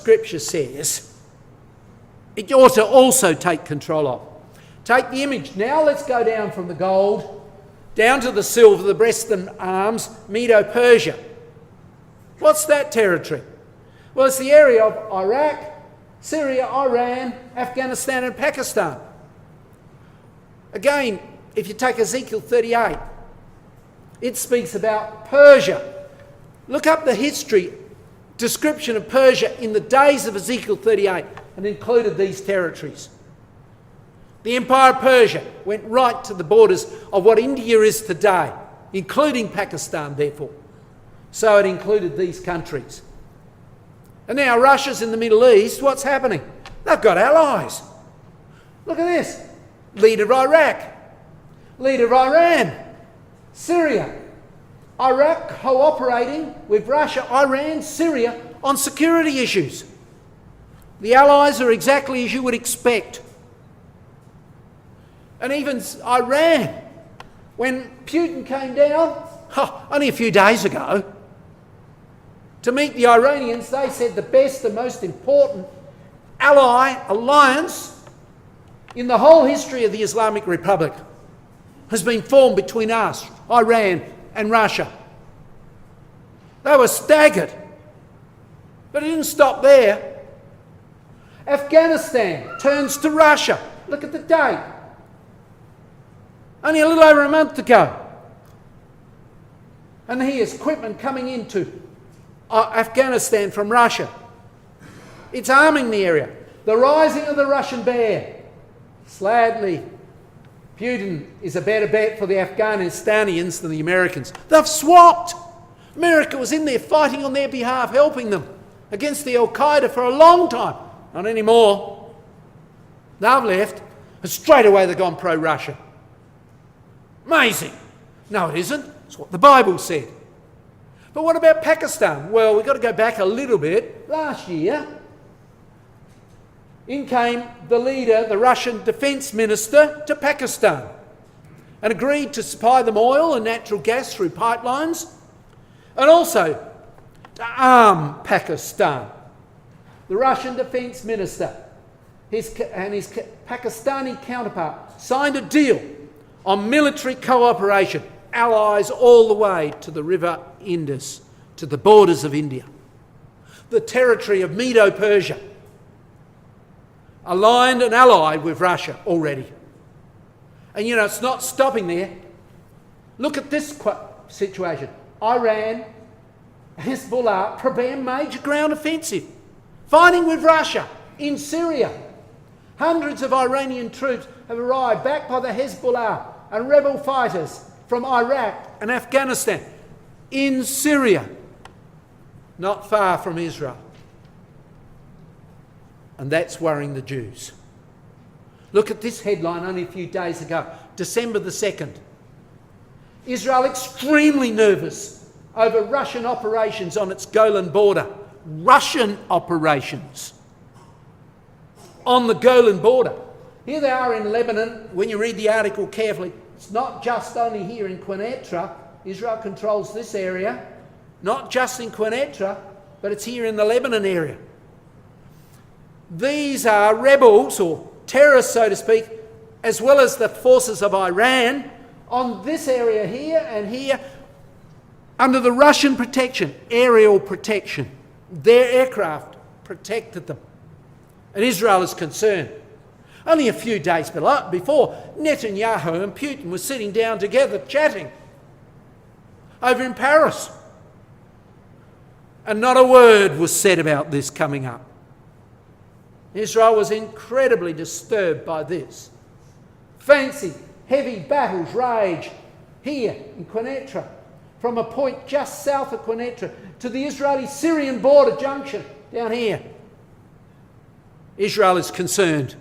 Scripture says it ought to also take control of. Take the image. Now let's go down from the gold, down to the silver, the breast and arms, Medo-Persia. What's that territory? Well, it's the area of Iraq, Syria, Iran, Afghanistan and Pakistan. Again, if you take Ezekiel 38, it speaks about Persia. Look up the history description of Persia in the days of Ezekiel 38 and included these territories. The Empire of Persia went right to the borders of what India is today, including Pakistan, therefore. So it included these countries. And now Russia's in the Middle East. What's happening? They've got allies. Look at this. Leader of Iraq. Leader of Iran. Syria. Iraq cooperating with Russia, Iran, Syria on security issues. The allies are exactly as you would expect. And even Iran, when Putin came down, only a few days ago, to meet the Iranians, they said the best and most important alliance in the whole history of the Islamic Republic has been formed between us, Iran and Russia. They were staggered. But it didn't stop there. Afghanistan turns to Russia. Look at the date. Only a little over a month ago. And here's equipment coming into Afghanistan from Russia. It's arming the area. The rising of the Russian bear. Sadly, Putin is a better bet for the Afghanistanians than the Americans. They've swapped. America was in there fighting on their behalf, helping them against the Al-Qaeda for a long time. Not anymore. They've left, and straight away they've gone pro-Russia. Amazing. No, it isn't. It's what the Bible said. But what about Pakistan? Well, we've got to go back a little bit. Last year, in came the leader, the Russian defence minister, to Pakistan and agreed to supply them oil and natural gas through pipelines and also to arm Pakistan. The Russian defence minister and his Pakistani counterpart signed a deal on military cooperation, allies all the way to the river Indus, to the borders of India, the territory of Medo-Persia, aligned and allied with Russia already. And it's not stopping there. Look at this situation. Iran, Hezbollah prepare major ground offensive, fighting with Russia in Syria. Hundreds of Iranian troops have arrived, backed by the Hezbollah and rebel fighters from Iraq and Afghanistan in Syria, not far from Israel. And that's worrying the Jews. Look at this headline only a few days ago, December the 2nd. Israel extremely nervous over Russian operations on its Golan border. Russian operations on the Golan border. Here they are in Lebanon. When you read the article carefully, it's not just only here in Quneitra. Israel controls this area. Not just in Quneitra, but it's here in the Lebanon area. These are rebels or terrorists, so to speak, as well as the forces of Iran on this area here and here under the Russian protection, aerial protection. Their aircraft protected them. And Israel is concerned. Only a few days before, Netanyahu and Putin were sitting down together chatting over in Paris. And not a word was said about this coming up. Israel was incredibly disturbed by this. Fancy, heavy battles rage here in Quneitra, from a point just south of Quneitra to the Israeli-Syrian border junction down here. Israel is concerned.